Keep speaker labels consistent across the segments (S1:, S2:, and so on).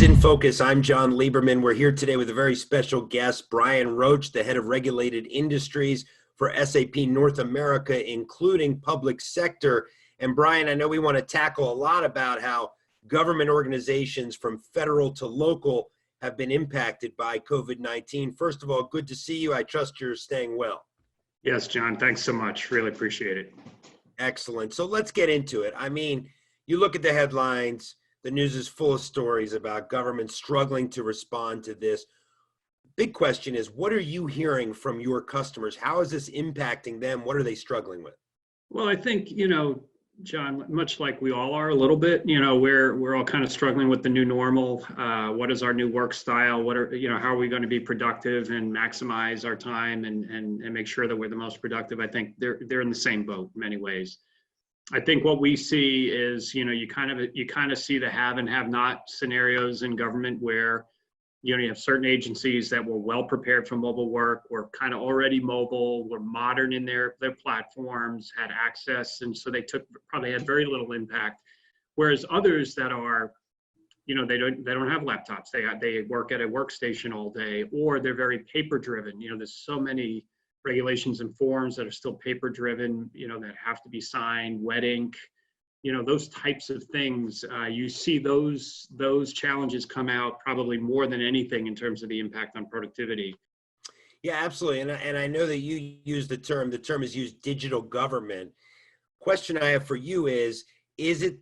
S1: is In Focus. I'm John Lieberman. We're here today with a very special guest, Brian Roach, the head of regulated industries for SAP North America, including public sector. And Brian, I know we want to tackle a lot about how government organizations from federal to local have been impacted by COVID-19. First of all, good to see you. I trust you're staying well.
S2: Yes, John, thanks so much. Really appreciate it.
S1: Excellent. So let's get into it. I mean, you look at the headlines, the news is full of stories about government struggling to respond to this. Big question is, what are you hearing from your customers? How is this impacting them? What are they struggling with?
S2: Well, I think, John, much like we all are a little bit, we're all kind of struggling with the new normal. What is our new work style? How are we going to be productive and maximize our time and make sure that we're the most productive? I think they're in the same boat in many ways. I think what we see is, you kind of see the have and have not scenarios in government where, you have certain agencies that were well prepared for mobile work, were kind of already mobile, were modern in their platforms, had access, and so they probably had very little impact. Whereas others that are, they don't have laptops, they work at a workstation all day, or they're very paper driven. There's so many regulations and forms that are still paper driven, that have to be signed, wet ink, those types of things. You see those challenges come out probably more than anything in terms of the impact on productivity.
S1: Yeah, absolutely. And I know that you use the term is used, digital government. Question I have for you is it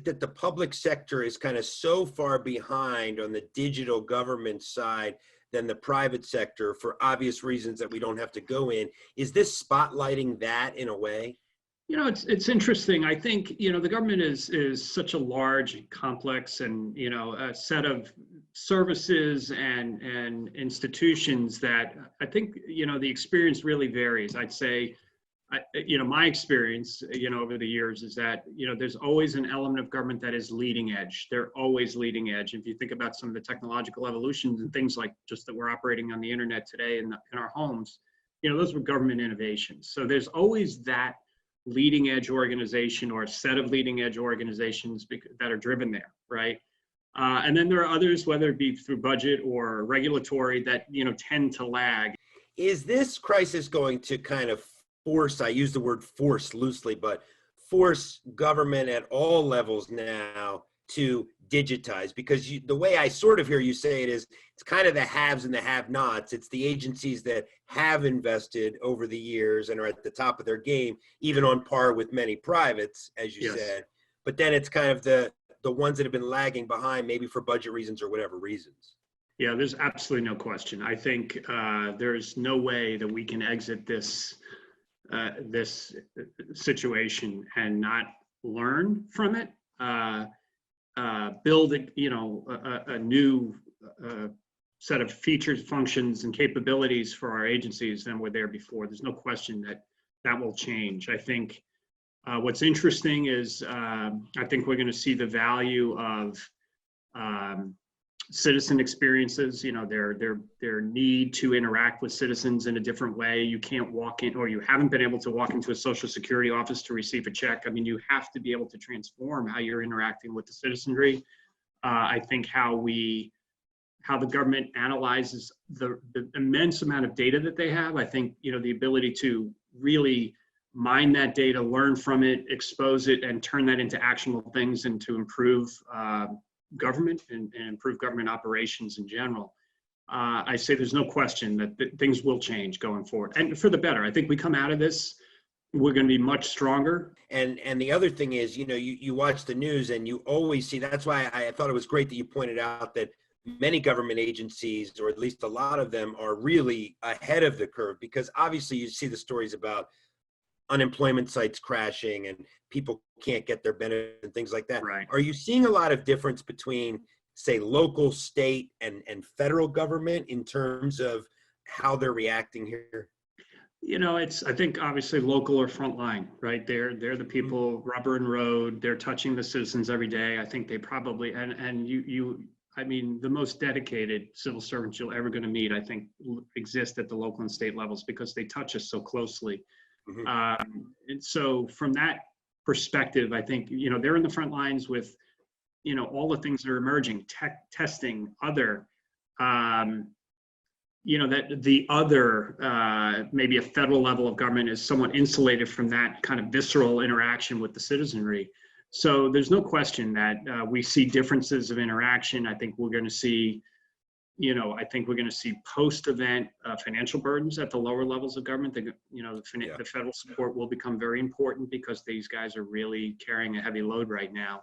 S1: that the public sector is kind of so far behind on the digital government side than the private sector for obvious reasons that we don't have to go in? Is this spotlighting that in a way?
S2: It's interesting. I think, the government is such a large, complex, and, a set of services and institutions that I think, the experience really varies. I'd say, my experience, over the years is that, there's always an element of government that is leading edge. They're always leading edge. If you think about some of the technological evolutions and things like just that we're operating on the internet today in our homes, those were government innovations. So there's always that leading edge organization or a set of leading edge organizations that are driven there, right? And then there are others, whether it be through budget or regulatory, that tend to lag.
S1: Is this crisis going to kind of force, I use the word force loosely, but force government at all levels now to digitize? Because the way I sort of hear you say it is, it's kind of the haves and the have-nots. It's the agencies that have invested over the years and are at the top of their game, even on par with many privates, as you said. But then it's kind of the ones that have been lagging behind, maybe for budget reasons or whatever reasons.
S2: Yeah, there's absolutely no question. I think there's no way that we can exit this situation and not learn from it. Build a new set of features, functions, and capabilities for our agencies than were there before. There's no question that will change. I think what's interesting is I think we're going to see the value of citizen experiences, their need to interact with citizens in a different way. You can't walk in, or you haven't been able to walk into a Social Security office to receive a check. I mean, you have to be able to transform how you're interacting with the citizenry. I think how the government analyzes the immense amount of data that they have. I think, the ability to really mine that data, learn from it, expose it, and turn that into actionable things and to improve government and improve government operations in general. I say there's no question that things will change going forward, and for the better. I think we come out of this, we're going to be much stronger.
S1: And the other thing is, you watch the news and you always see, that's why I thought it was great that you pointed out that many government agencies, or at least a lot of them, are really ahead of the curve, because obviously you see the stories about unemployment sites crashing and people can't get their benefits and things like that.
S2: Right.
S1: Are you seeing a lot of difference between, say, local, state, and federal government in terms of how they're reacting here?
S2: I think obviously local or frontline, right? They're the people, rubber and road. They're touching the citizens every day. I think they probably, the most dedicated civil servants you're ever going to meet, I think, exist at the local and state levels because they touch us so closely. And so from that perspective, I think, they're in the front lines with all the things that are emerging, tech testing, other, that the other, maybe a federal level of government is somewhat insulated from that kind of visceral interaction with the citizenry. So there's no question that we see differences of interaction. I think we're going to see, post-event financial burdens at the lower levels of government. The federal support will become very important because these guys are really carrying a heavy load right now.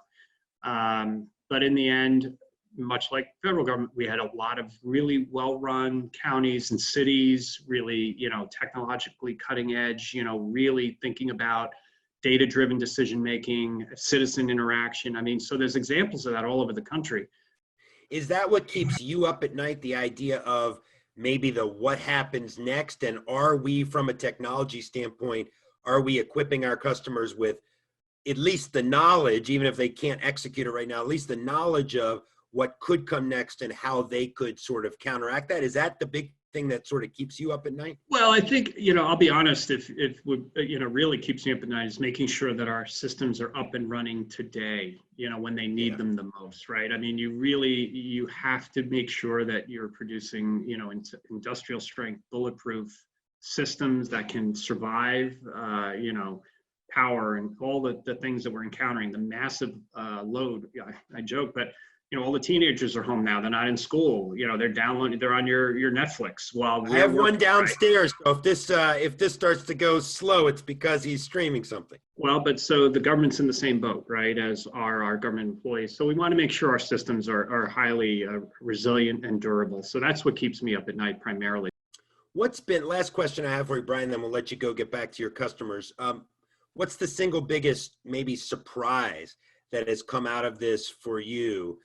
S2: But in the end, much like federal government, we had a lot of really well-run counties and cities, really, technologically cutting edge, really thinking about data-driven decision-making, citizen interaction. I mean, so there's examples of that all over the country.
S1: Is that what keeps you up at night, the idea of maybe the what happens next? And are we, from a technology standpoint, are we equipping our customers with at least the knowledge, even if they can't execute it right now, at least the knowledge of what could come next and how they could sort of counteract that? Is that the big thing that sort of keeps you up at night?
S2: Well, I think, I'll be honest, if really keeps me up at night is making sure that our systems are up and running today, when they need them the most, right? I mean, you have to make sure that you're producing, industrial strength, bulletproof systems that can survive, power and all the things that we're encountering, the massive load. I joke, but all the teenagers are home now. They're not in school. They're downloading. They're on your Netflix. While
S1: I have one downstairs. Right? So if this starts to go slow, it's because he's streaming something.
S2: Well, but so the government's in the same boat, right, as are our government employees. So we want to make sure our systems are highly resilient and durable. So that's what keeps me up at night primarily.
S1: Last question I have for you, Brian, then we'll let you go get back to your customers. What's the single biggest maybe surprise that has come out of this for you?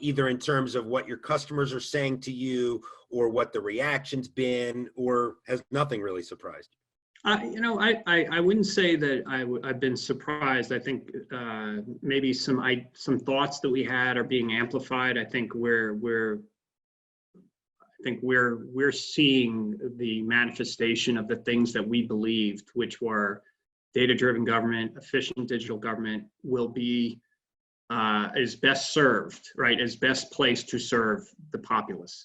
S1: Either in terms of what your customers are saying to you or what the reaction's been, or has nothing really surprised you?
S2: I wouldn't say that I've been surprised. I think maybe some thoughts that we had are being amplified. I think we're seeing the manifestation of the things that we believed, which were data-driven government, efficient digital government will be is best served, right, is best placed to serve the populace.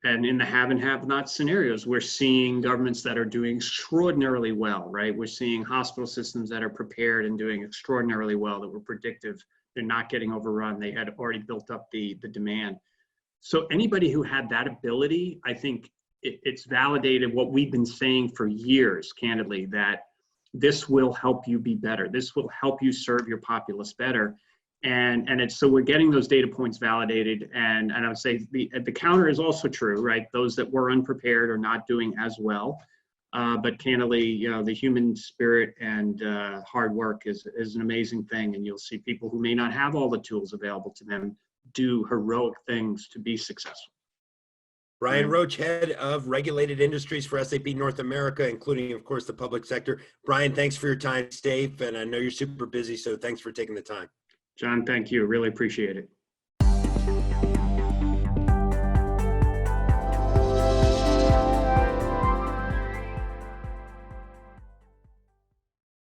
S2: And in the have and have not scenarios, we're seeing governments that are doing extraordinarily well, right? We're seeing hospital systems that are prepared and doing extraordinarily well, that were predictive. They're not getting overrun. They had already built up the demand. So anybody who had that ability, I think it's validated what we've been saying for years, candidly, that this will help you be better. This will help you serve your populace better. And so we're getting those data points validated. And I would say the counter is also true, right? Those that were unprepared are not doing as well. But candidly, the human spirit and hard work is an amazing thing. And you'll see people who may not have all the tools available to them do heroic things to be successful.
S1: Brian Roach, head of regulated industries for SAP North America, including, of course, the public sector. Brian, thanks for your time, Steve. And I know you're super busy, so thanks for taking the time.
S2: John, thank you. Really appreciate it.